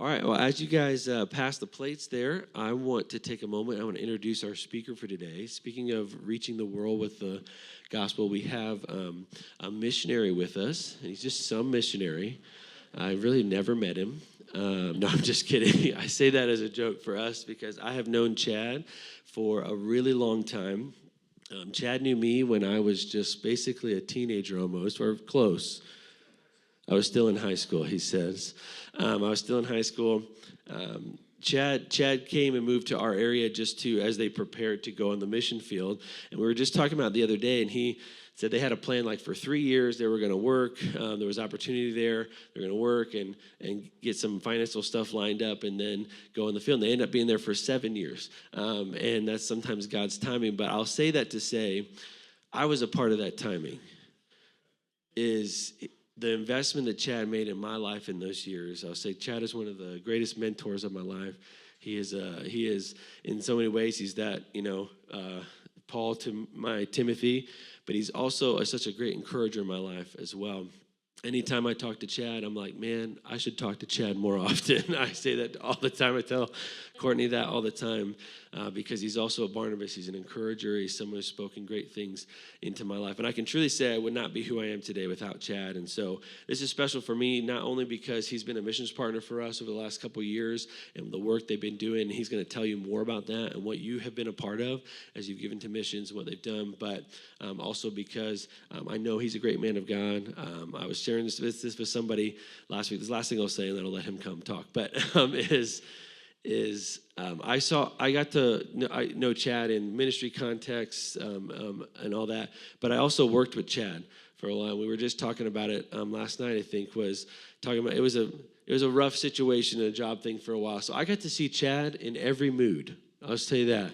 All right, well, as you guys pass the plates there, I want to take a moment. I want to introduce our speaker for today. Speaking of reaching the world with the gospel, we have a missionary with us. He's just some missionary. I really never met him. No, I'm just kidding. I say that as a joke for us because I have known Chad for a really long time. Chad knew me when I was just basically a teenager almost, or close. I was still in high school, he says. I was still in high school. Chad came and moved to our area just as they prepared to go on the mission field. And we were just talking about it the other day, and he said they had a plan like for 3 years. They were going to work. There was opportunity there. They were going to work and get some financial stuff lined up and then go in the field. And they ended up being there for 7 years. And that's sometimes God's timing. But I'll say that to say I was a part of that timing. The investment that Chad made in my life in those years, I'll say Chad is one of the greatest mentors of my life. He is in so many ways. He's that, Paul to my Timothy, but he's also such a great encourager in my life as well. Anytime I talk to Chad, I'm like, man, I should talk to Chad more often. I say that all the time. I tell Courtney that all the time because he's also a Barnabas. He's an encourager. He's someone who's spoken great things into my life. And I can truly say I would not be who I am today without Chad. And so this is special for me, not only because he's been a missions partner for us over the last couple of years and the work they've been doing. He's going to tell you more about that and what you have been a part of as you've given to missions and what they've done. But also because I know he's a great man of God. I was sharing this with somebody last week. This last thing I'll say, and then I'll let him come talk. But I got to know Chad in ministry contexts and all that. But I also worked with Chad for a while. We were just talking about it last night. I think was talking about it was a rough situation and a job thing for a while. So I got to see Chad in every mood. I'll just tell you that,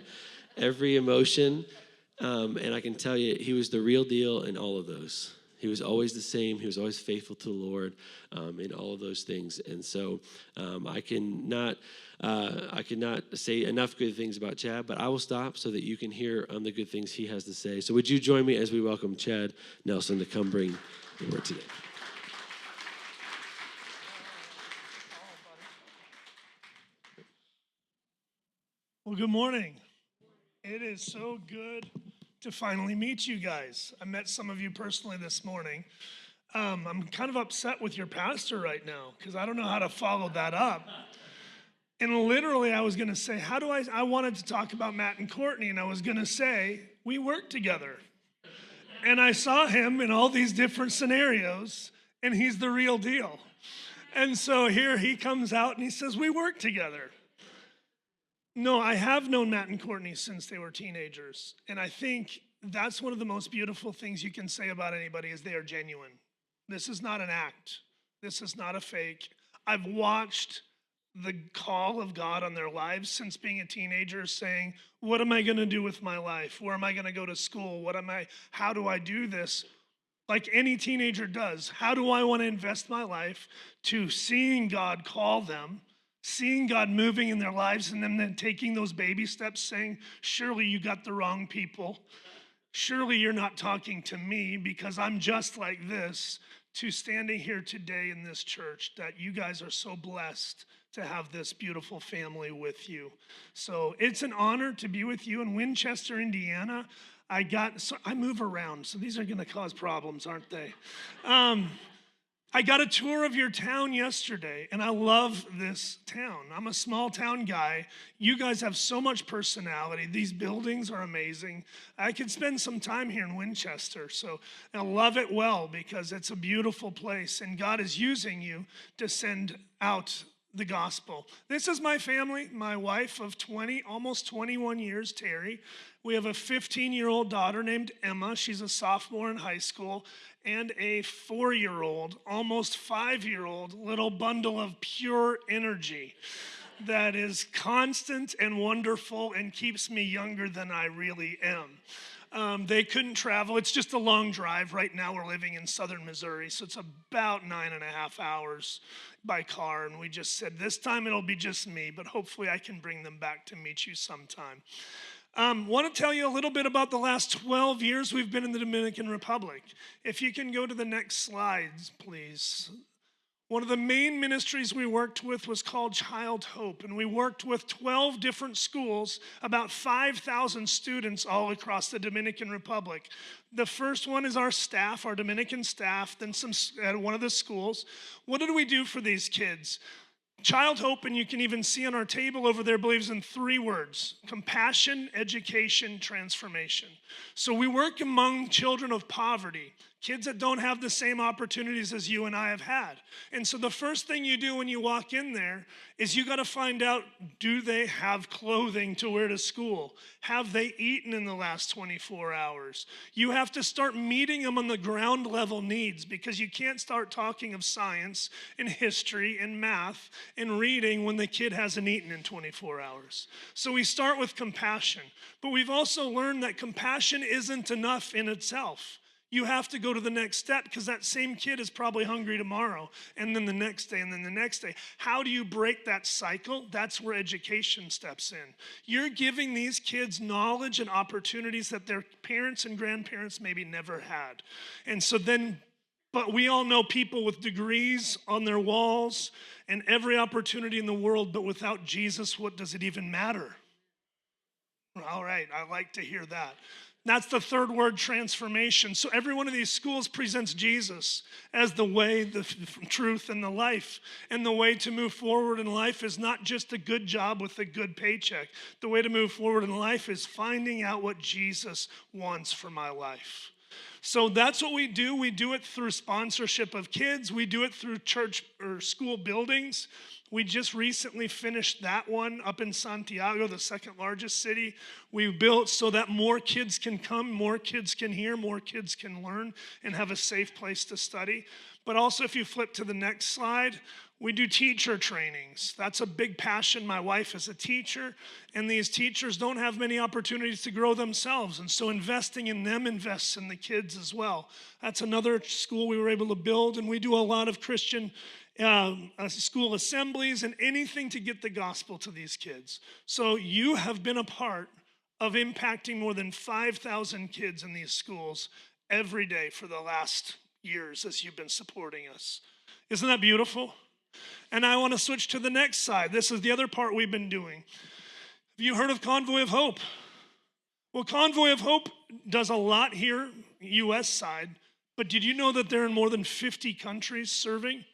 every emotion. And I can tell you, he was the real deal in all of those. He was always the same. He was always faithful to the Lord in all of those things. And so I cannot say enough good things about Chad, but I will stop so that you can hear the good things he has to say. So would you join me as we welcome Chad Nelson to come bring the word today? Well, good morning. It is so good to finally meet you guys. I met some of you personally this morning. I'm kind of upset with your pastor right now because I don't know how to follow that up. And literally I was going to say, I wanted to talk about Matt and Courtney, and I was going to say, we work together. And I saw him in all these different scenarios, and he's the real deal. And so here he comes out and he says, we work together. No, I have known Matt and Courtney since they were teenagers. And I think that's one of the most beautiful things you can say about anybody is they are genuine. This is not an act. This is not a fake. I've watched the call of God on their lives since being a teenager, saying, what am I going to do with my life? Where am I going to go to school? How do I do this? Like any teenager does. How do I want to invest my life to seeing God call them, seeing God moving in their lives, and then taking those baby steps, saying, surely you got the wrong people. Surely you're not talking to me because I'm just like this, to standing here today in this church, that you guys are so blessed to have this beautiful family with you. So it's an honor to be with you in Winchester, Indiana. I move around, so these are going to cause problems, aren't they? I got a tour of your town yesterday, and I love this town. I'm a small town guy. You guys have so much personality. These buildings are amazing. I could spend some time here in Winchester, so I love it well because it's a beautiful place, and God is using you to send out the gospel. This is my family, my wife of almost 21 years, Terry. We have a 15-year-old daughter named Emma. She's a sophomore in high school, and a 4-year-old, almost 5-year-old little bundle of pure energy that is constant and wonderful and keeps me younger than I really am. They couldn't travel. It's just a long drive. Right now we're living in southern Missouri, so it's about 9.5 hours by car. And we just said, this time it'll be just me, but hopefully I can bring them back to meet you sometime. Want to tell you a little bit about the last 12 years we've been in the Dominican Republic. If you can go to the next slides, please. One of the main ministries we worked with was called Child Hope, and we worked with 12 different schools, about 5,000 students all across the Dominican Republic. The first one is our staff, our Dominican staff, then some at one of the schools. What did we do for these kids? Child Hope, and you can even see on our table over there, believes in 3 words: compassion, education, transformation. So we work among children of poverty, kids that don't have the same opportunities as you and I have had. And so the first thing you do when you walk in there is you got to find out, do they have clothing to wear to school? Have they eaten in the last 24 hours? You have to start meeting them on the ground level needs, because you can't start talking of science and history and math and reading when the kid hasn't eaten in 24 hours. So we start with compassion. But we've also learned that compassion isn't enough in itself. You have to go to the next step, because that same kid is probably hungry tomorrow, and then the next day, and then the next day. How do you break that cycle? That's where education steps in. You're giving these kids knowledge and opportunities that their parents and grandparents maybe never had. And so then, but we all know people with degrees on their walls and every opportunity in the world, but without Jesus, what does it even matter? All right, I like to hear that. That's the third word, transformation. So every one of these schools presents Jesus as the way, the truth, and the life. And the way to move forward in life is not just a good job with a good paycheck. The way to move forward in life is finding out what Jesus wants for my life. So that's what we do. We do it through sponsorship of kids. We do it through church or school buildings. We just recently finished that one up in Santiago, the second largest city. We built so that more kids can come, more kids can hear, more kids can learn and have a safe place to study. But also, if you flip to the next slide, we do teacher trainings. That's a big passion. My wife is a teacher, and these teachers don't have many opportunities to grow themselves. And so investing in them invests in the kids as well. That's another school we were able to build, and we do a lot of Christian school assemblies and anything to get the gospel to these kids. So you have been a part of impacting more than 5,000 kids in these schools every day for the last years as you've been supporting us. Isn't that beautiful? And I want to switch to the next side. This is the other part we've been doing. Have you heard of Convoy of Hope? Well, Convoy of Hope does a lot here, U.S. side, but did you know that they're in more than 50 countries serving?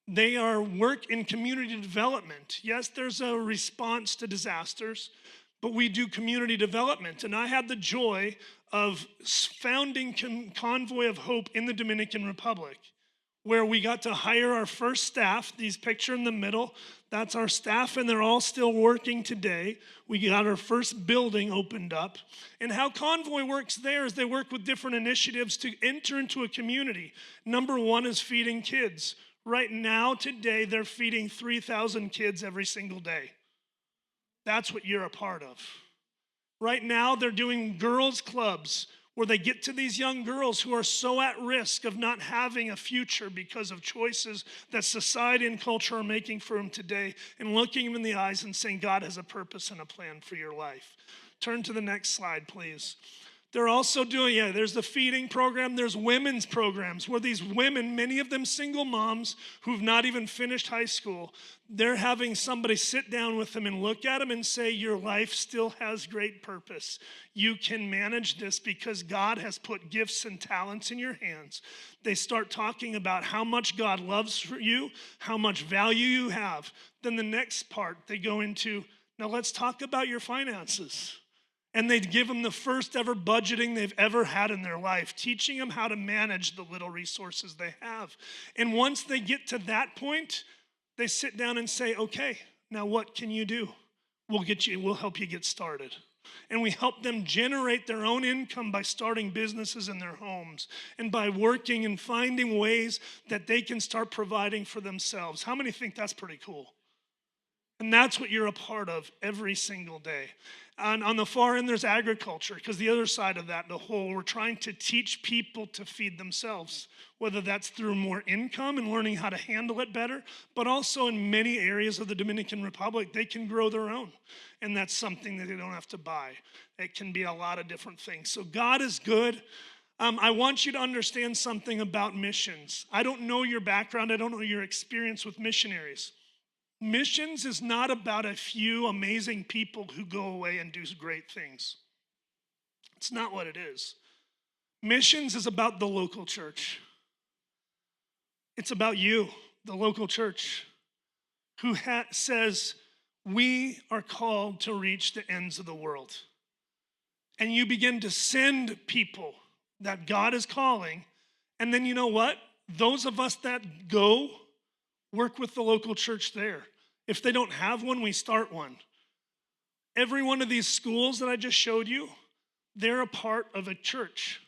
They are work in community development. Yes, there's a response to disasters, but we do community development. And I had the joy of founding Convoy of Hope in the Dominican Republic, where we got to hire our first staff. These picture in the middle, that's our staff, and they're all still working today. We got our first building opened up. And how Convoy works there is they work with different initiatives to enter into a community. Number one is feeding kids. Right now, today, they're feeding 3,000 kids every single day. That's what you're a part of. Right now, they're doing girls' clubs where they get to these young girls who are so at risk of not having a future because of choices that society and culture are making for them today, and looking them in the eyes and saying, God has a purpose and a plan for your life. Turn to the next slide, please. They're also doing, there's the feeding program. There's women's programs where these women, many of them single moms who've not even finished high school, they're having somebody sit down with them and look at them and say, your life still has great purpose. You can manage this because God has put gifts and talents in your hands. They start talking about how much God loves you, how much value you have. Then the next part, they go into, now let's talk about your finances. And they'd give them the first ever budgeting they've ever had in their life, teaching them how to manage the little resources they have. And once they get to that point, they sit down and say, okay, now what can you do? We'll help you get started. And we help them generate their own income by starting businesses in their homes and by working and finding ways that they can start providing for themselves. How many think that's pretty cool? And that's what you're a part of every single day. And on the far end, there's agriculture, because the other side of that, the whole, we're trying to teach people to feed themselves, whether that's through more income and learning how to handle it better, but also in many areas of the Dominican Republic, they can grow their own. And that's something that they don't have to buy. It can be a lot of different things. So God is good. I want you to understand something about missions. I don't know your background. I don't know your experience with missionaries. Missions is not about a few amazing people who go away and do great things. It's not what it is. Missions is about the local church. It's about you, the local church, who says, we are called to reach the ends of the world. And you begin to send people that God is calling. And then you know what? Those of us that go work with the local church there. If they don't have one, we start one. Every one of these schools that I just showed you, they're a part of a church.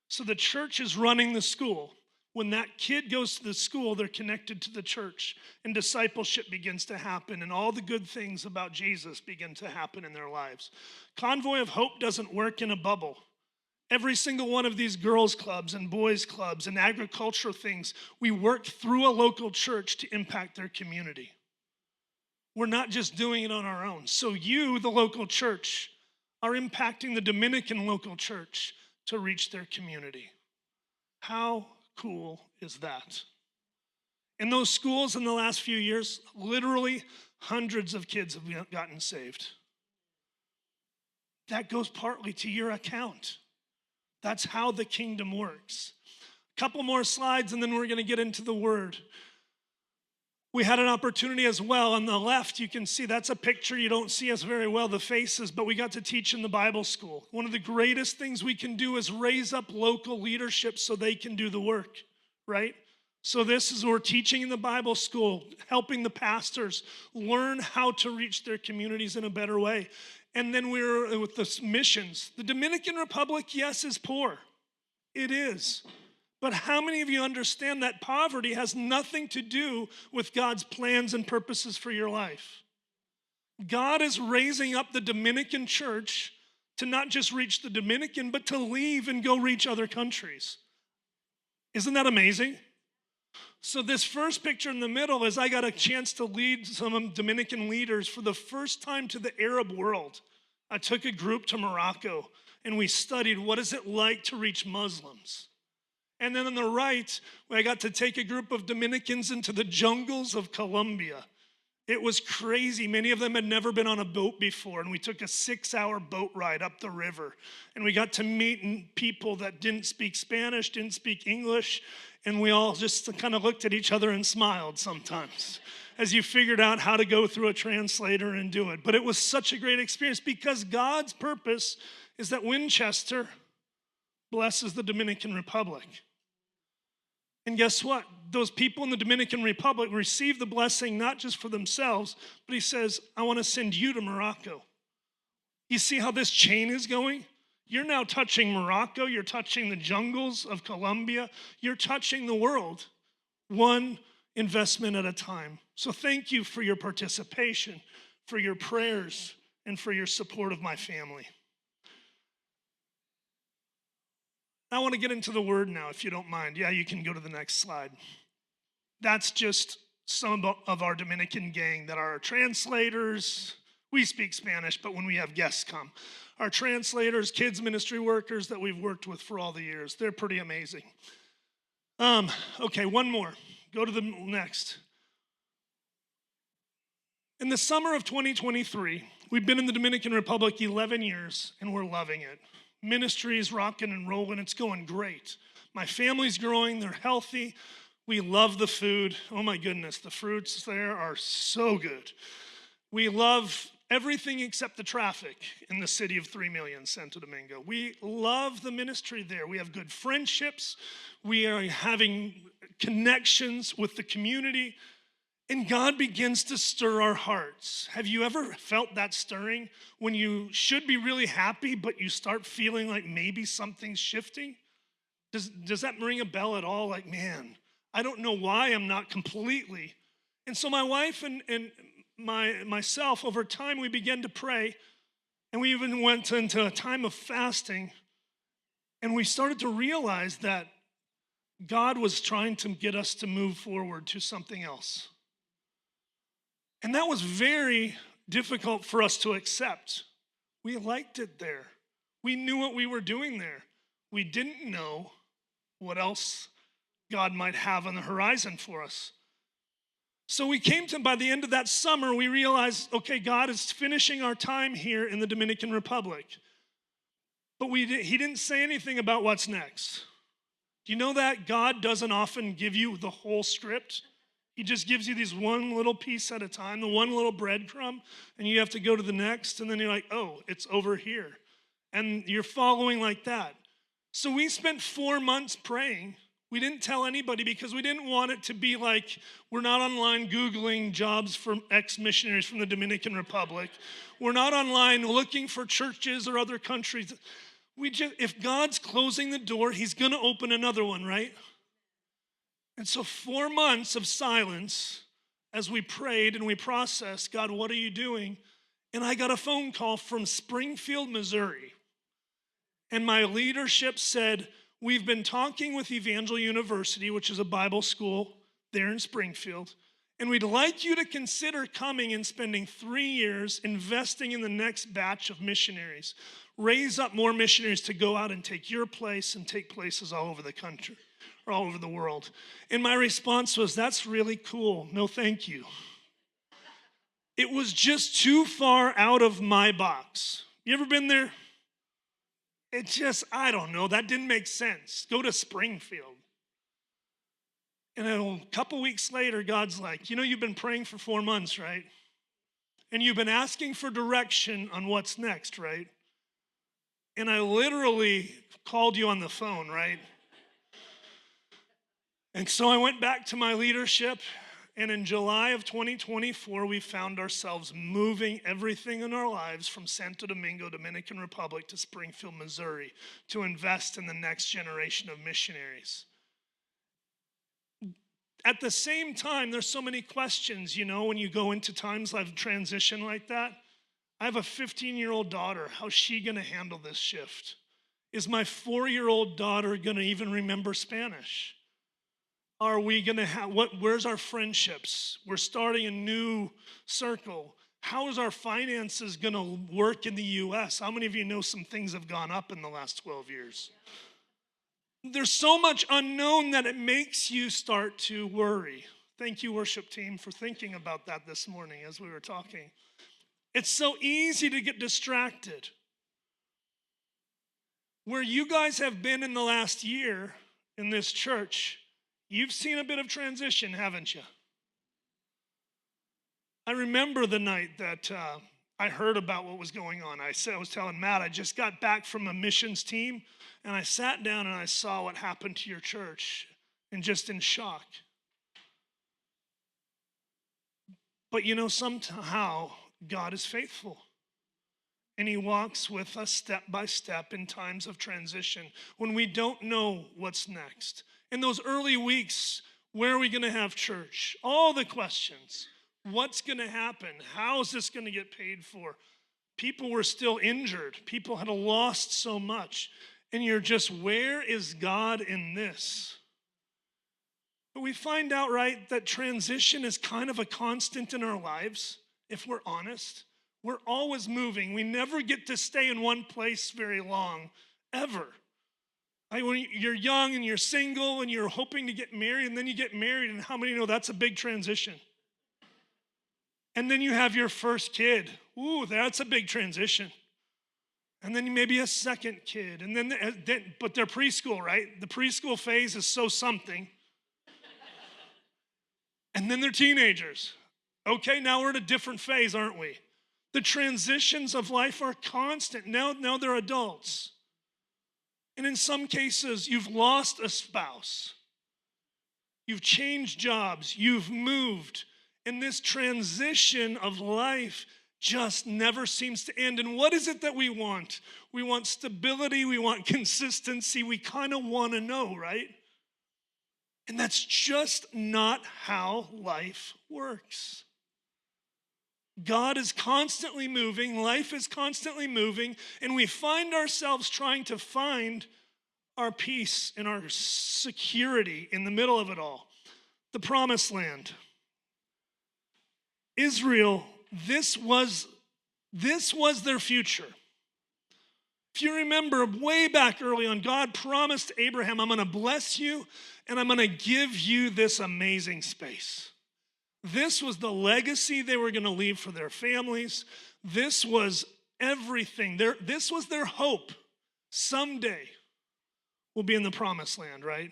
So the church is running the school. When that kid goes to the school, they're connected to the church, and discipleship begins to happen, and all the good things about Jesus begin to happen in their lives. Convoy of Hope doesn't work in a bubble. Every single one of these girls' clubs and boys' clubs and agricultural things, we work through a local church to impact their community. We're not just doing it on our own. So you, the local church, are impacting the Dominican local church to reach their community. How cool is that? In those schools in the last few years, literally hundreds of kids have gotten saved. That goes partly to your account. That's how the kingdom works. A couple more slides and then we're going to get into the word. We had an opportunity as well. On the left, you can see that's a picture. You don't see us very well, the faces, but we got to teach in the Bible school. One of the greatest things we can do is raise up local leadership so they can do the work, right? So this is we're teaching in the Bible school, helping the pastors learn how to reach their communities in a better way. And then we're with the missions. The Dominican Republic, yes, is poor. It is. But how many of you understand that poverty has nothing to do with God's plans and purposes for your life? God is raising up the Dominican church to not just reach the Dominican, but to leave and go reach other countries. Isn't that amazing? So this first picture in the middle is I got a chance to lead some Dominican leaders for the first time to the Arab world. I took a group to Morocco and we studied what is it like to reach Muslims. And then on the right, I got to take a group of Dominicans into the jungles of Colombia. It was crazy. Many of them had never been on a boat before, and we took a 6-hour boat ride up the river. And we got to meet people that didn't speak Spanish, didn't speak English, and we all just kind of looked at each other and smiled sometimes as you figured out how to go through a translator and do it. But it was such a great experience because God's purpose is that Winchester blesses the Dominican Republic. And guess what? Those people in the Dominican Republic receive the blessing not just for themselves, but he says, I want to send you to Morocco. You see how this chain is going? You're now touching Morocco. You're touching the jungles of Colombia. You're touching the world, one investment at a time. So thank you for your participation, for your prayers, and for your support of my family. I want to get into the word now, if you don't mind. Yeah, you can go to the next slide. That's just some of our Dominican gang that are our translators. We speak Spanish, but when we have guests come. Our translators, kids ministry workers that we've worked with for all the years. They're pretty amazing. Okay, one more. Go to the next. In the summer of 2023, we've been in the Dominican Republic 11 years, and we're loving it. Ministry is rocking and rolling. It's going great. My family's growing. They're healthy. We love the food. Oh, my goodness. The fruits there are so good. We love everything except the traffic in the city of 3 million, Santo Domingo. We love the ministry there. We have good friendships. We are having connections with the community. And God begins to stir our hearts. Have you ever felt that stirring when you should be really happy, but you start feeling like maybe something's shifting? Does that ring a bell at all? Like, man, I don't know why I'm not completely. And so my wife and myself, over time, we began to pray. And we even went into a time of fasting. And we started to realize that God was trying to get us to move forward to something else. And that was very difficult for us to accept. We liked it there. We knew what we were doing there. We didn't know what else God might have on the horizon for us. So we came to, by the end of that summer, we realized, okay, God is finishing our time here in the Dominican Republic. But he didn't say anything about what's next. Do you know that God doesn't often give you the whole script? He just gives you these one little piece at a time, the one little breadcrumb, and you have to go to the next, and then you're like, oh, it's over here. And you're following like that. So we spent 4 months praying. We didn't tell anybody because we didn't want it to be like we're not online Googling jobs for ex-missionaries from the Dominican Republic. We're not online looking for churches or other countries. If God's closing the door, he's going to open another one, right? And so 4 months of silence as we prayed and we processed, God, what are you doing? And I got a phone call from Springfield, Missouri. And my leadership said, we've been talking with Evangel University, which is a Bible school there in Springfield, and we'd like you to consider coming and spending 3 years investing in the next batch of missionaries. Raise up more missionaries to go out and take your place and take places all over the country or all over the world. And my response was, that's really cool. No, thank you. It was just too far out of my box. You ever been there? It just, I don't know, that didn't make sense. Go to Springfield. And a couple weeks later, God's like, you've been praying for 4 months, right? And you've been asking for direction on what's next, right? And I literally called you on the phone, right? And so I went back to my leadership, and in July of 2024, we found ourselves moving everything in our lives from Santo Domingo, Dominican Republic, to Springfield, Missouri, to invest in the next generation of missionaries. At the same time, there's so many questions, when you go into times of transition like that. I have a 15-year-old daughter. How's she going to handle this shift? Is my 4-year-old daughter going to even remember Spanish? Are we going to have, where's our friendships? We're starting a new circle. How is our finances going to work in the U.S.? How many of you know some things have gone up in the last 12 years? There's so much unknown that it makes you start to worry. Thank you, worship team, for thinking about that this morning as we were talking. It's so easy to get distracted. Where you guys have been in the last year in this church, you've seen a bit of transition, haven't you? I remember the night that I heard about what was going on. I was telling Matt, I just got back from a missions team, and I sat down and I saw what happened to your church, and just in shock. But somehow God is faithful. And he walks with us step by step in times of transition when we don't know what's next. In those early weeks, where are we going to have church? All the questions. What's going to happen? How is this going to get paid for? People were still injured. People had lost so much. And you're just, where is God in this? But we find out, right, that transition is kind of a constant in our lives, if we're honest. We're always moving. We never get to stay in one place very long, ever. When you're young and you're single and you're hoping to get married, and then you get married, and how many know that's a big transition? And then you have your first kid. Ooh, that's a big transition. And then maybe a second kid. And then but they're preschool, right? The preschool phase is so something. And then they're teenagers. Okay, now we're at a different phase, aren't we? The transitions of life are constant. Now they're adults. And in some cases, you've lost a spouse. You've changed jobs. You've moved. And this transition of life just never seems to end. And what is it that we want? We want stability. We want consistency. We kind of want to know, right? And that's just not how life works. God is constantly moving, life is constantly moving, and we find ourselves trying to find our peace and our security in the middle of it all. The promised land. Israel, this was their future. If you remember way back early on, God promised Abraham, I'm going to bless you and I'm going to give you this amazing space. This was the legacy they were going to leave for their families. This was everything. This was their hope. Someday we'll be in the promised land, right?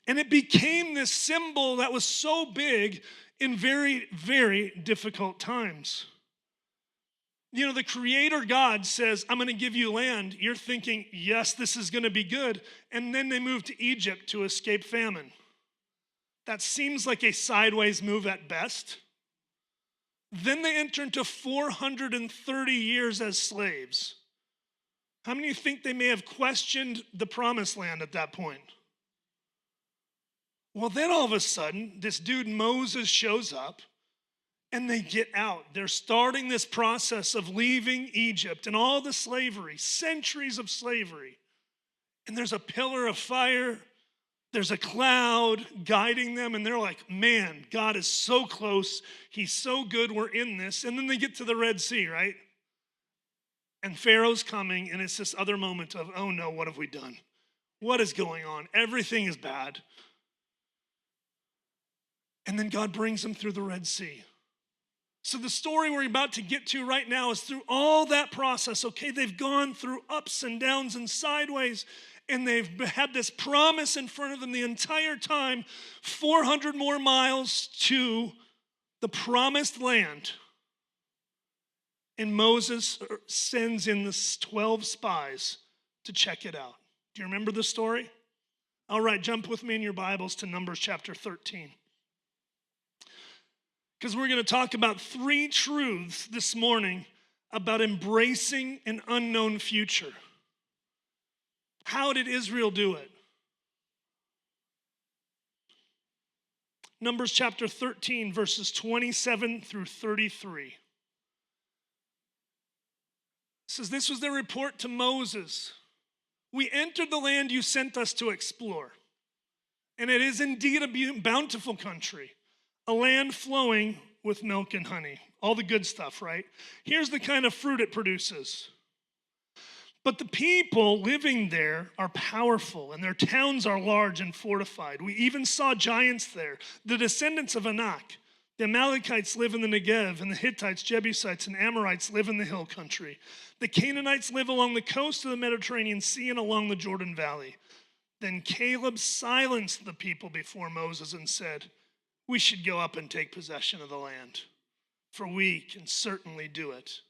And it became this symbol that was so big in very, very difficult times. You know, the Creator God says, I'm going to give you land. You're thinking, yes, this is going to be good. And then they move to Egypt to escape famine. That seems like a sideways move at best. Then they enter into 430 years as slaves. How many think they may have questioned the promised land at that point? Well, then all of a sudden, this dude Moses shows up and they get out. They're starting this process of leaving Egypt and all the slavery, centuries of slavery. And there's a pillar of fire. There's a cloud guiding them, and they're like, man, God is so close. He's so good. We're in this. And then they get to the Red Sea, right? And Pharaoh's coming, and it's this other moment of, oh no, what have we done? What is going on? Everything is bad. And then God brings them through the Red Sea. So the story we're about to get to right now is through all that process. Okay, they've gone through ups and downs and sideways, and they've had this promise in front of them the entire time, 400 more miles to the promised land. And Moses sends in the 12 spies to check it out. Do you remember the story? All right, jump with me in your Bibles to Numbers chapter 13. Because we're going to talk about 3 truths this morning about embracing an unknown future. How did Israel do it? Numbers chapter 13, verses 27 through 33. It says, this was their report to Moses. We entered the land you sent us to explore, and it is indeed a bountiful country, a land flowing with milk and honey. All the good stuff, right? Here's the kind of fruit it produces. But the people living there are powerful, and their towns are large and fortified. We even saw giants there, the descendants of Anak. The Amalekites live in the Negev, and the Hittites, Jebusites, and Amorites live in the hill country. The Canaanites live along the coast of the Mediterranean Sea and along the Jordan Valley. Then Caleb silenced the people before Moses and said, we should go up and take possession of the land, for we can certainly do it.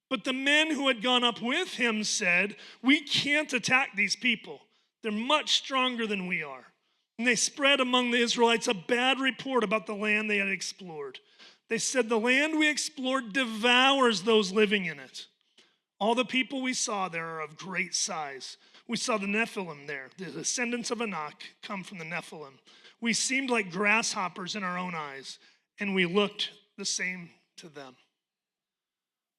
But the men who had gone up with him said, we can't attack these people. They're much stronger than we are. And they spread among the Israelites a bad report about the land they had explored. They said, the land we explored devours those living in it. All the people we saw there are of great size. We saw the Nephilim there. The descendants of Anak come from the Nephilim. We seemed like grasshoppers in our own eyes, and we looked the same to them.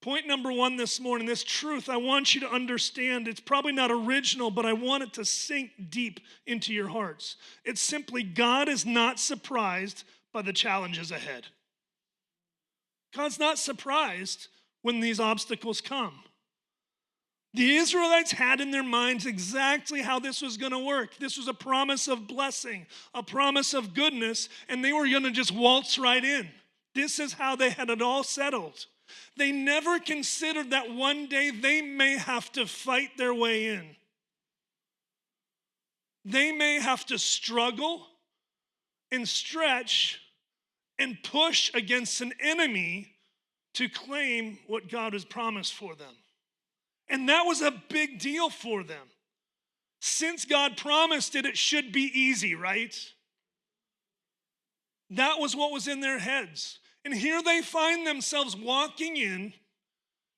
Point number 1 this morning, this truth I want you to understand. It's probably not original, but I want it to sink deep into your hearts. It's simply God is not surprised by the challenges ahead. God's not surprised when these obstacles come. The Israelites had in their minds exactly how this was going to work. This was a promise of blessing, a promise of goodness, and they were going to just waltz right in. This is how they had it all settled. They never considered that one day they may have to fight their way in. They may have to struggle and stretch and push against an enemy to claim what God has promised for them. And that was a big deal for them. Since God promised it, it should be easy, right? That was what was in their heads. And here they find themselves walking in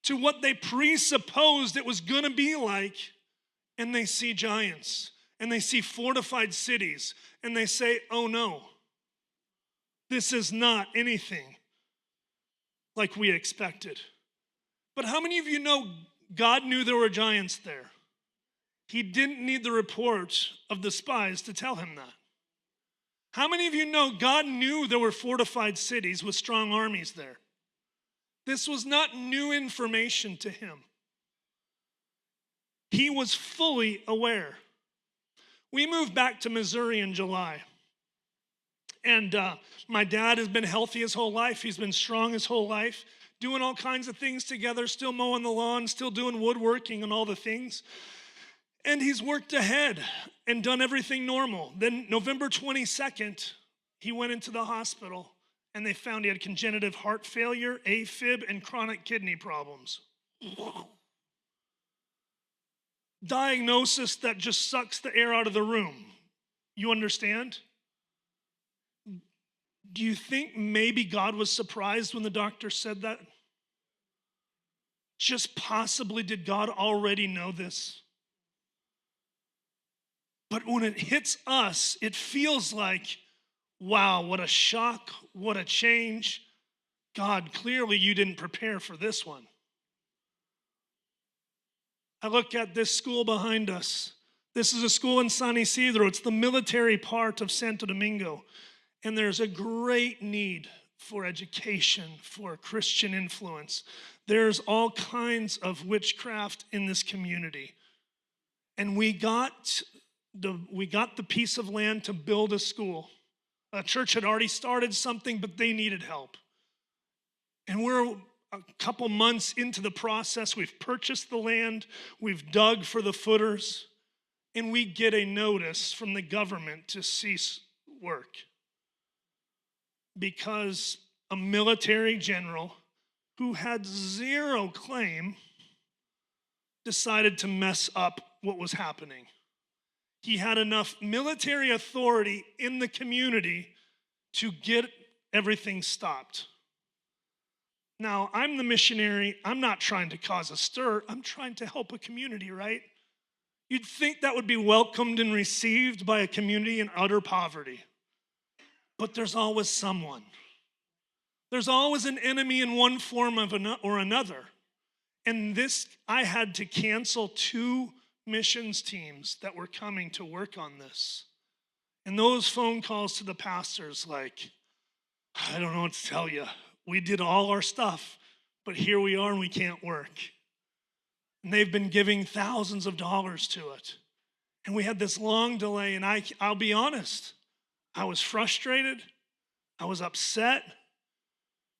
to what they presupposed it was going to be like, and they see giants, and they see fortified cities, and they say, oh no, this is not anything like we expected. But how many of you know God knew there were giants there? He didn't need the report of the spies to tell him that. How many of you know God knew there were fortified cities with strong armies there? This was not new information to him. He was fully aware. We moved back to Missouri in July. And my dad has been healthy his whole life. He's been strong his whole life, doing all kinds of things together, still mowing the lawn, still doing woodworking and all the things. And he's worked ahead and done everything normal. Then November 22nd, he went into the hospital and they found he had congenital heart failure, AFib, and chronic kidney problems. Diagnosis that just sucks the air out of the room. You understand? Do you think maybe God was surprised when the doctor said that? Just possibly, did God already know this? But when it hits us, it feels like, wow, what a shock, what a change. God, clearly you didn't prepare for this one. I look at this school behind us. This is a school in San Isidro. It's the military part of Santo Domingo. And there's a great need for education, for Christian influence. There's all kinds of witchcraft in this community. And we got the piece of land to build a school. A church had already started something, but they needed help. And we're a couple months into the process. We've purchased the land. We've dug for the footers. And we get a notice from the government to cease work because a military general who had zero claim decided to mess up what was happening. He had enough military authority in the community to get everything stopped. Now, I'm the missionary. I'm not trying to cause a stir. I'm trying to help a community, right? You'd think that would be welcomed and received by a community in utter poverty. But there's always someone. There's always an enemy in one form or another. And this, I had to cancel 2 missions teams that were coming to work on this. And those phone calls to the pastors like, I don't know what to tell you. We did all our stuff, but here we are and we can't work. And they've been giving thousands of dollars to it. And we had this long delay, and I'll be honest, I was frustrated, I was upset,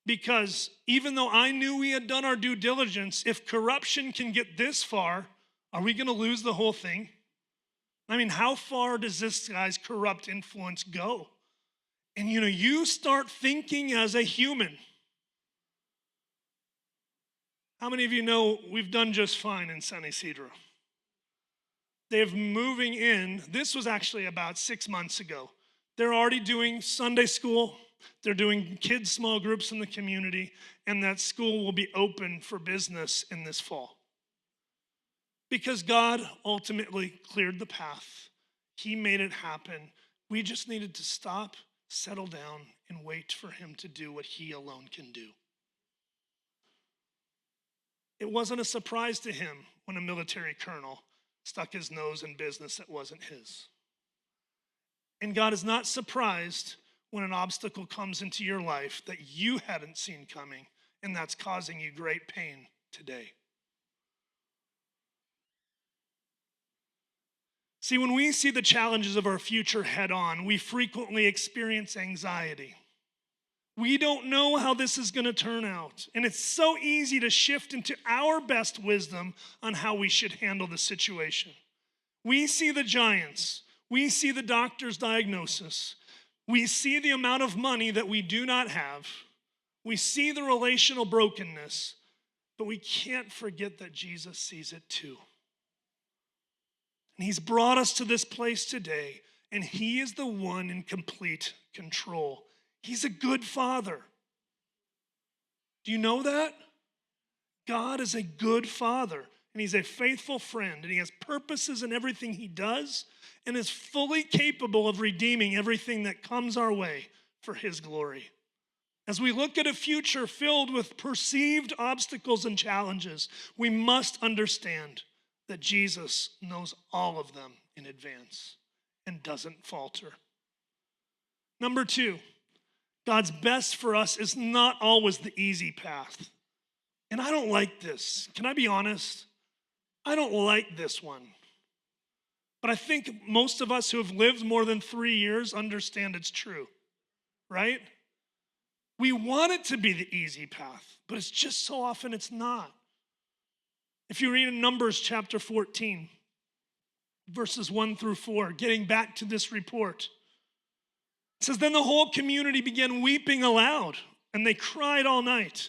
because even though I knew we had done our due diligence, if corruption can get this far, are we going to lose the whole thing? I mean, how far does this guy's corrupt influence go? And you start thinking as a human. How many of you know we've done just fine in San Isidro? They're moving in. This was actually about 6 months ago. They're already doing Sunday school. They're doing kids' small groups in the community, and that school will be open for business in this fall. Because God ultimately cleared the path. He made it happen. We just needed to stop, settle down, and wait for him to do what he alone can do. It wasn't a surprise to him when a military colonel stuck his nose in business that wasn't his. And God is not surprised when an obstacle comes into your life that you hadn't seen coming, and that's causing you great pain today. See, when we see the challenges of our future head on, we frequently experience anxiety. We don't know how this is going to turn out. And it's so easy to shift into our best wisdom on how we should handle the situation. We see the giants. We see the doctor's diagnosis. We see the amount of money that we do not have. We see the relational brokenness. But we can't forget that Jesus sees it too. And he's brought us to this place today, and he is the one in complete control. He's a good father. Do you know that? God is a good father, and he's a faithful friend, and he has purposes in everything he does, and is fully capable of redeeming everything that comes our way for his glory. As we look at a future filled with perceived obstacles and challenges, we must understand that Jesus knows all of them in advance and doesn't falter. Number 2, God's best for us is not always the easy path. And I don't like this. Can I be honest? I don't like this one. But I think most of us who have lived more than 3 years understand it's true, right? We want it to be the easy path, but it's just so often it's not. If you read in Numbers chapter 14, verses 1 through 4, getting back to this report, it says, "Then the whole community began weeping aloud, and they cried all night.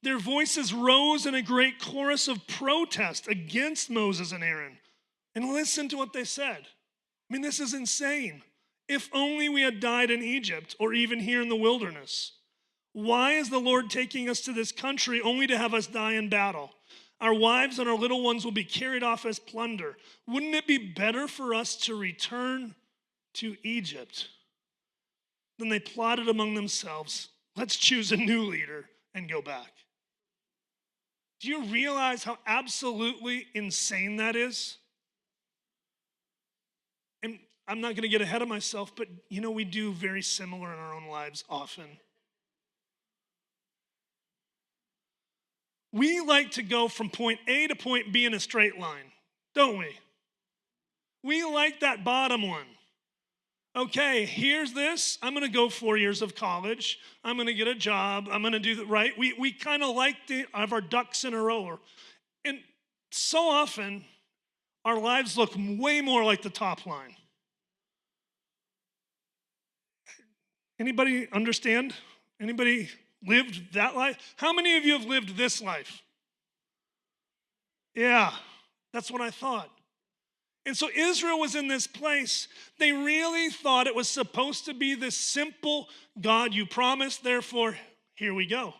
Their voices rose in a great chorus of protest against Moses and Aaron." And listen to what they said. I mean, this is insane. "If only we had died in Egypt or even here in the wilderness. Why is the Lord taking us to this country only to have us die in battle? Our wives and our little ones will be carried off as plunder. Wouldn't it be better for us to return to Egypt?" Then they plotted among themselves, "Let's choose a new leader and go back." Do you realize how absolutely insane that is? And I'm not going to get ahead of myself, but we do very similar in our own lives often. We like to go from point A to point B in a straight line, don't we? We like that bottom one. Okay, here's this. I'm going to go 4 years of college. I'm going to get a job. I'm going to do that, right? We kind of like to have our ducks in a row. And so often, our lives look way more like the top line. Anybody understand? Anybody lived that life? How many of you have lived this life? Yeah, that's what I thought. And so Israel was in this place. They really thought it was supposed to be this simple, "God, you promised, therefore, here we go."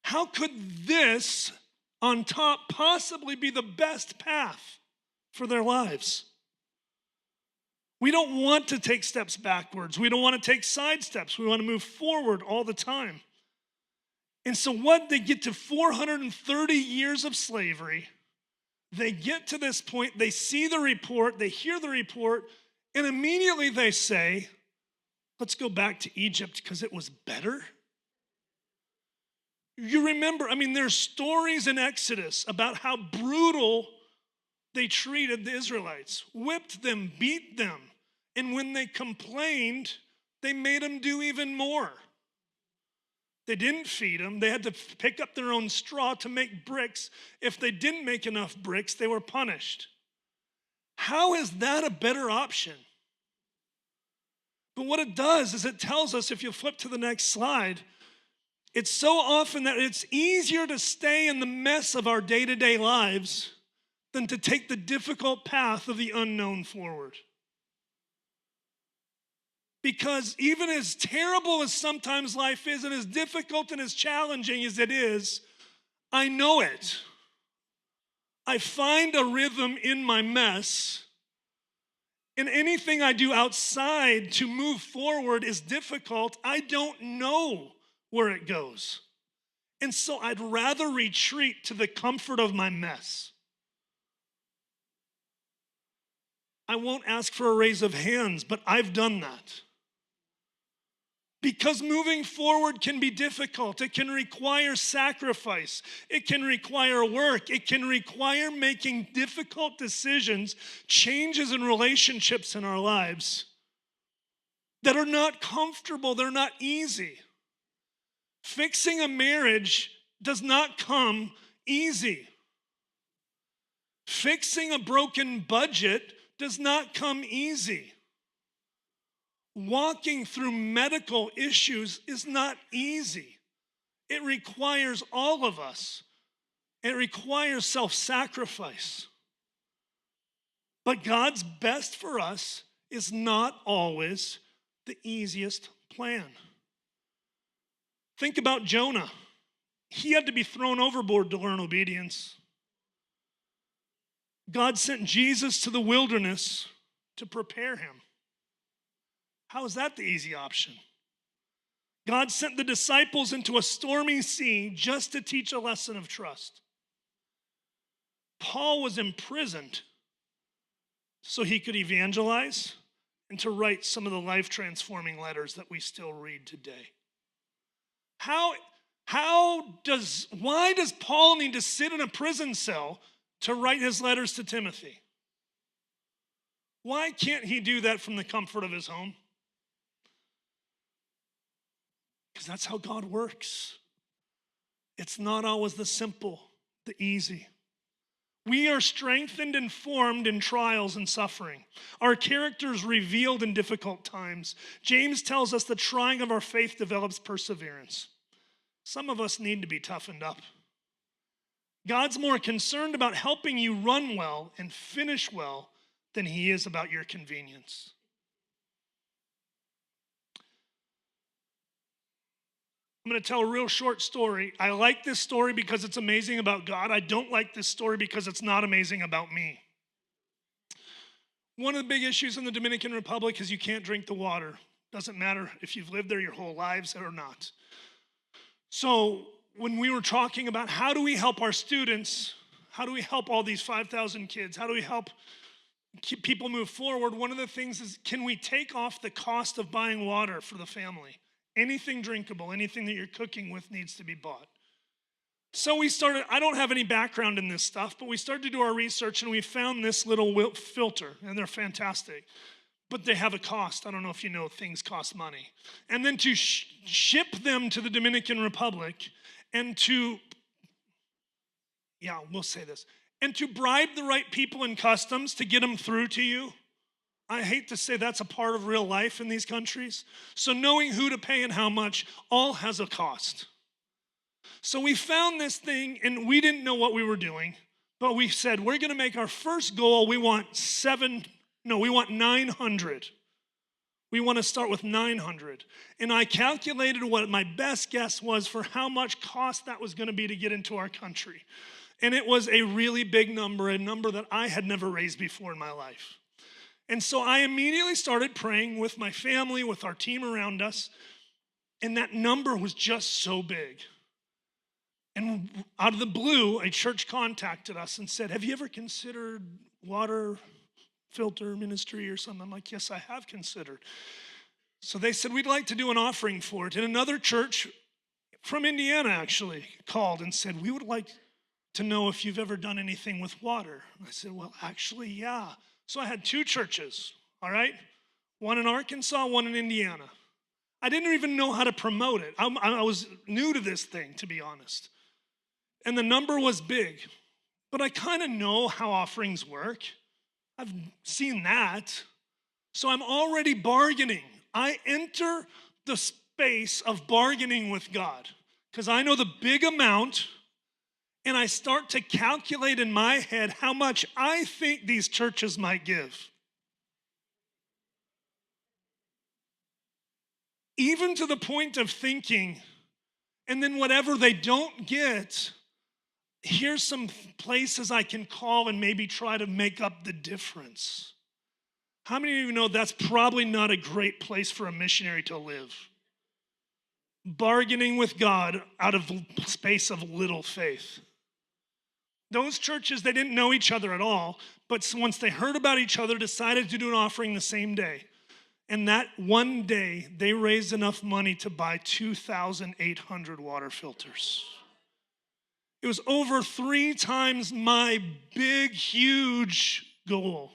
How could this on top possibly be the best path for their lives? We don't want to take steps backwards. We don't want to take side steps. We want to move forward all the time. And so what they get to 430 years of slavery, they get to this point, they see the report, they hear the report, and immediately they say, "Let's go back to Egypt because it was better." You remember, there's stories in Exodus about how brutal they treated the Israelites, whipped them, beat them, and when they complained, they made them do even more. They didn't feed them. They had to pick up their own straw to make bricks. If they didn't make enough bricks, they were punished. How is that a better option? But what it does is it tells us, if you flip to the next slide, it's so often that it's easier to stay in the mess of our day-to-day lives than to take the difficult path of the unknown forward. Because even as terrible as sometimes life is, and as difficult and as challenging as it is, I know it. I find a rhythm in my mess, and anything I do outside to move forward is difficult. I don't know where it goes. And so I'd rather retreat to the comfort of my mess. I won't ask for a raise of hands, but I've done that. Because moving forward can be difficult. It can require sacrifice. It can require work. It can require making difficult decisions, changes in relationships in our lives that are not comfortable. They're not easy. Fixing a marriage does not come easy. Fixing a broken budget does not come easy. Walking through medical issues is not easy. It requires all of us. It requires self-sacrifice. But God's best for us is not always the easiest plan. Think about Jonah. He had to be thrown overboard to learn obedience. God sent Jesus to the wilderness to prepare him. How is that the easy option? God sent the disciples into a stormy sea just to teach a lesson of trust. Paul was imprisoned so he could evangelize and to write some of the life-transforming letters that we still read today. How Why does Paul need to sit in a prison cell to write his letters to Timothy? Why can't he do that from the comfort of his home? Because that's how God works. It's not always the simple, the easy. We are strengthened and formed in trials and suffering. Our character is revealed in difficult times. James tells us the trying of our faith develops perseverance. Some of us need to be toughened up. God's more concerned about helping you run well and finish well than he is about your convenience. I'm going to tell a real short story. I like this story because it's amazing about God. I don't like this story because it's not amazing about me. One of the big issues in the Dominican Republic is you can't drink the water. Doesn't matter if you've lived there your whole lives or not. So when we were talking about how do we help our students, how do we help all these 5,000 kids, how do we help keep people move forward, one of the things is, can we take off the cost of buying water for the family? Anything drinkable, anything that you're cooking with needs to be bought. So we started, I don't have any background in this stuff, but we started to do our research and we found this little filter, and they're fantastic. But they have a cost. I don't know if you know, things cost money. And then to ship them to the Dominican Republic and to, we'll say this, and to bribe the right people in customs to get them through to you. I hate to say that's a part of real life in these countries. So knowing who to pay and how much all has a cost. So we found this thing and we didn't know what we were doing, but we said, we're going to make our first goal. We want 900. We want to start with 900. And I calculated what my best guess was for how much cost that was going to be to get into our country. And it was a really big number, a number that I had never raised before in my life. And so I immediately started praying with my family, with our team around us, and that number was just so big. And out of the blue, a church contacted us and said, have you ever considered water filter ministry or something? I'm like, yes, I have considered. So they said, we'd like to do an offering for it. And another church from Indiana actually called and said, we would like to know if you've ever done anything with water. And I said, well, actually, yeah. So I had two churches, all right? One in Arkansas, one in Indiana. I didn't even know how to promote it. I was new to this thing, to be honest. And the number was big. But I kind of know how offerings work. I've seen that. So I'm already bargaining. I enter the space of bargaining with God because I know the big amount. And I start to calculate in my head how much I think these churches might give. Even to the point of thinking, and then whatever they don't get, here's some places I can call and maybe try to make up the difference. How many of you know that's probably not a great place for a missionary to live? Bargaining with God out of the space of little faith. Those churches, they didn't know each other at all, but once they heard about each other, decided to do an offering the same day. And that one day, they raised enough money to buy 2,800 water filters. It was over 3 times my big, huge goal.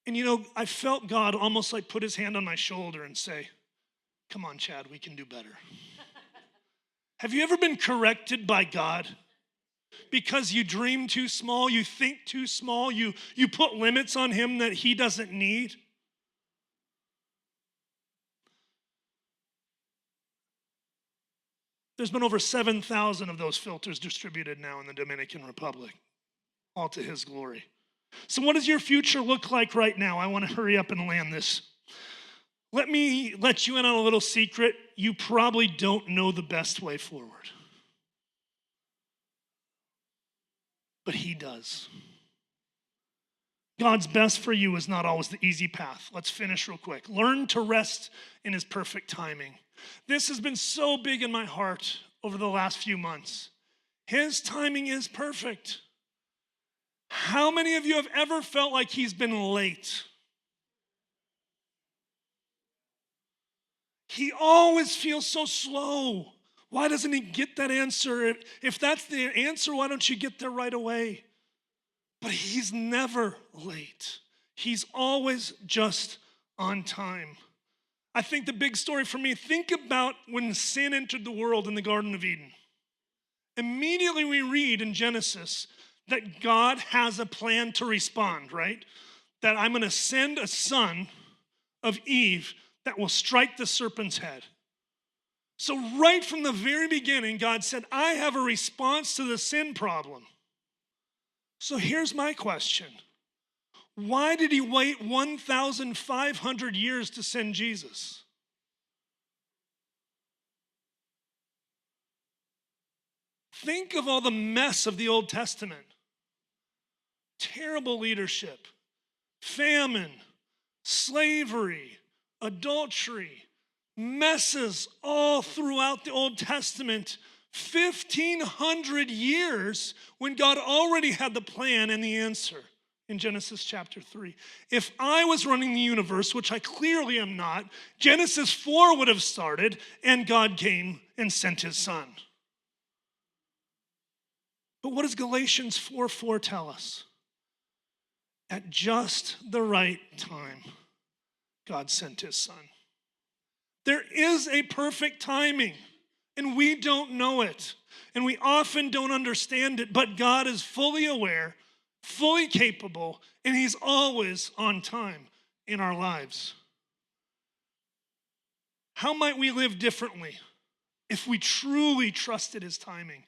And you know, I felt God almost like put his hand on my shoulder and say, come on, Chad, we can do better. Have you ever been corrected by God? Because you dream too small, you think too small, you put limits on him that he doesn't need. There's been over 7,000 of those filters distributed now in the Dominican Republic, all to his glory. So what does your future look like right now? I want to hurry up and land this. Let me let you in on a little secret. You probably don't know the best way forward. But he does. God's best for you is not always the easy path. Let's finish real quick. Learn to rest in his perfect timing. This has been so big in my heart over the last few months. His timing is perfect. How many of you have ever felt like he's been late? He always feels so slow. Why doesn't he get that answer? If that's the answer, why don't you get there right away? But he's never late. He's always just on time. I think the big story for me, think about when sin entered the world in the Garden of Eden. Immediately we read in Genesis that God has a plan to respond, right? That I'm going to send a son of Eve that will strike the serpent's head. So right from the very beginning, God said, I have a response to the sin problem. So here's my question. Why did he wait 1,500 years to send Jesus? Think of all the mess of the Old Testament. Terrible leadership, famine, slavery, adultery, messes all throughout the Old Testament. 1,500 years when God already had the plan and the answer in Genesis chapter 3. If I was running the universe, which I clearly am not, Genesis 4 would have started and God came and sent his son. But what does Galatians 4:4 tell us? At just the right time, God sent his son. There is a perfect timing, and we don't know it, and we often don't understand it, but God is fully aware, fully capable, and he's always on time in our lives. How might we live differently if we truly trusted his timing?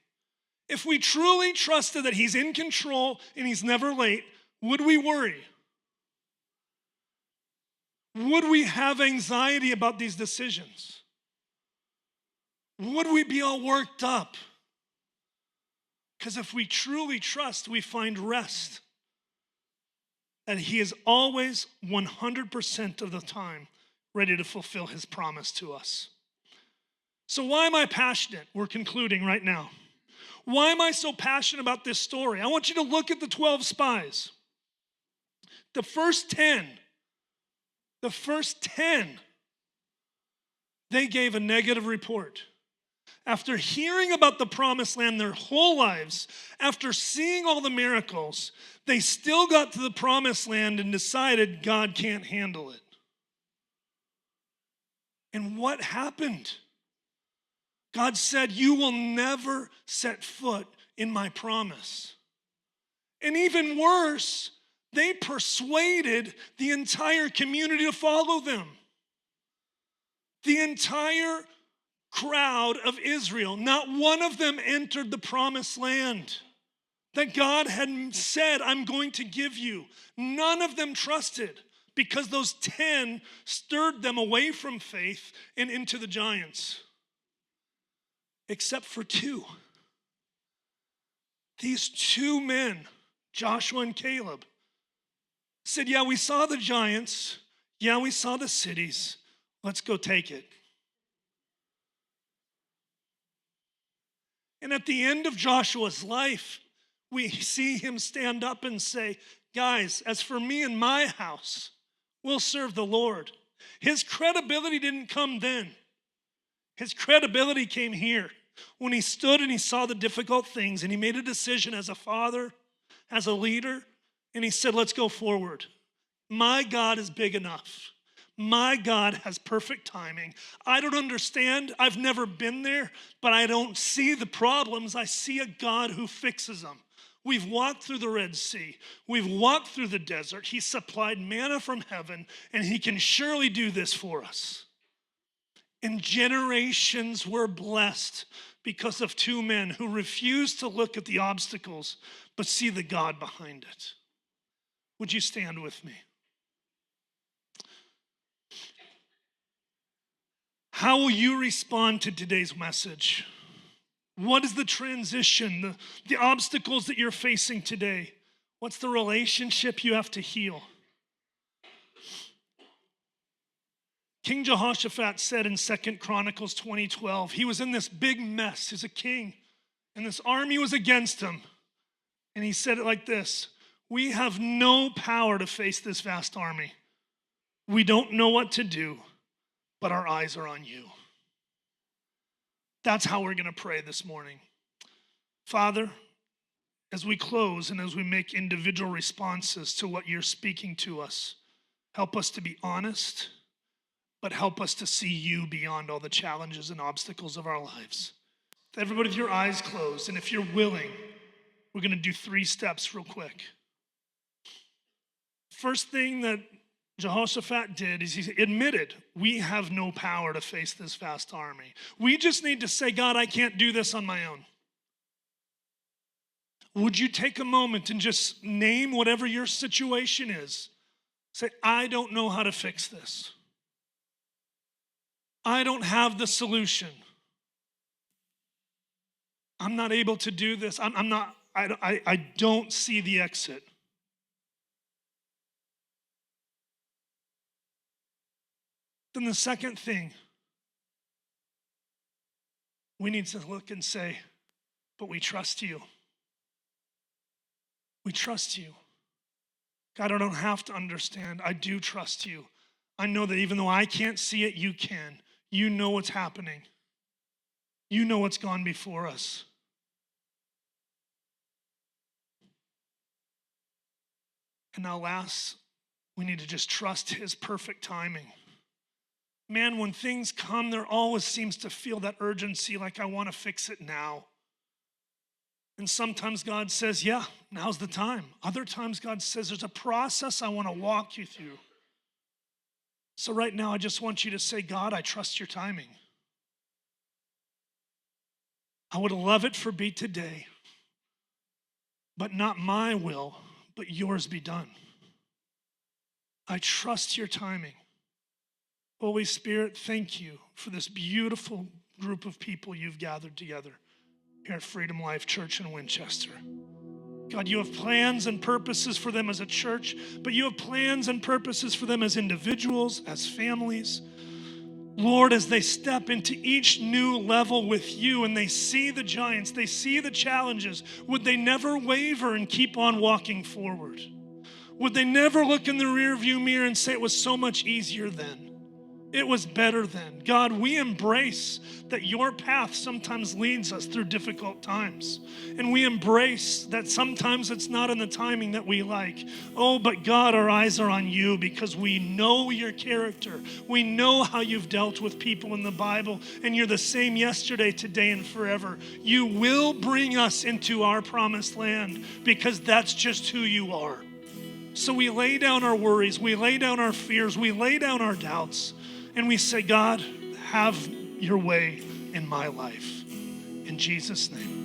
If we truly trusted that he's in control and he's never late, would we worry? Would we have anxiety about these decisions? Would we be all worked up? Because if we truly trust, we find rest. And he is always 100% of the time ready to fulfill his promise to us. So why am I passionate? We're concluding right now. Why am I so passionate about this story? I want you to look at the 12 spies. The first 10, they gave a negative report. After hearing about the promised land their whole lives, after seeing all the miracles, they still got to the promised land and decided God can't handle it. And what happened? God said, you will never set foot in my promise. And even worse, they persuaded the entire community to follow them. The entire crowd of Israel, not one of them entered the promised land that God had said, I'm going to give you. None of them trusted because those 10 stirred them away from faith and into the giants. Except for 2. These 2 men, Joshua and Caleb, said, yeah, we saw the giants. Yeah, we saw the cities. Let's go take it. And at the end of Joshua's life, we see him stand up and say, guys, as for me and my house, we'll serve the Lord. His credibility didn't come then. His credibility came here when he stood and he saw the difficult things and he made a decision as a father, as a leader, and he said, let's go forward. My God is big enough. My God has perfect timing. I don't understand. I've never been there, but I don't see the problems. I see a God who fixes them. We've walked through the Red Sea. We've walked through the desert. He supplied manna from heaven, and he can surely do this for us. And generations were blessed because of 2 men who refused to look at the obstacles, but see the God behind it. Would you stand with me? How will you respond to today's message? What is the transition, the obstacles that you're facing today? What's the relationship you have to heal? King Jehoshaphat said in 2 Chronicles 20:12, he was in this big mess as a king, and this army was against him. And he said it like this, we have no power to face this vast army. We don't know what to do, but our eyes are on you. That's how we're going to pray this morning. Father, as we close and as we make individual responses to what you're speaking to us, help us to be honest, but help us to see you beyond all the challenges and obstacles of our lives. Everybody with your eyes closed, and if you're willing, we're going to do 3 steps real quick. First thing that Jehoshaphat did is he admitted, we have no power to face this vast army. We just need to say, God, I can't do this on my own. Would you take a moment and just name whatever your situation is? Say, I don't know how to fix this. I don't have the solution. I'm not able to do this. I don't see the exit. Then the second thing, we need to look and say, but we trust you. We trust you. God, I don't have to understand. I do trust you. I know that even though I can't see it, you can. You know what's happening. You know what's gone before us. And now last, we need to just trust his perfect timing. Man, when things come, there always seems to feel that urgency, like I want to fix it now. And sometimes God says, yeah, now's the time. Other times God says, there's a process I want to walk you through. So right now, I just want you to say, God, I trust your timing. I would love it for be today, but not my will, but yours be done. I trust your timing. Holy Spirit, thank you for this beautiful group of people you've gathered together here at Freedom Life Church in Winchester. God, you have plans and purposes for them as a church, but you have plans and purposes for them as individuals, as families. Lord, as they step into each new level with you and they see the giants, they see the challenges, would they never waver and keep on walking forward? Would they never look in the rearview mirror and say it was so much easier then? It was better then. God, we embrace that your path sometimes leads us through difficult times. And we embrace that sometimes it's not in the timing that we like. Oh, but God, our eyes are on you because we know your character. We know how you've dealt with people in the Bible, and you're the same yesterday, today, and forever. You will bring us into our promised land because that's just who you are. So we lay down our worries, we lay down our fears, we lay down our doubts, and we say, God, have your way in my life. In Jesus' name.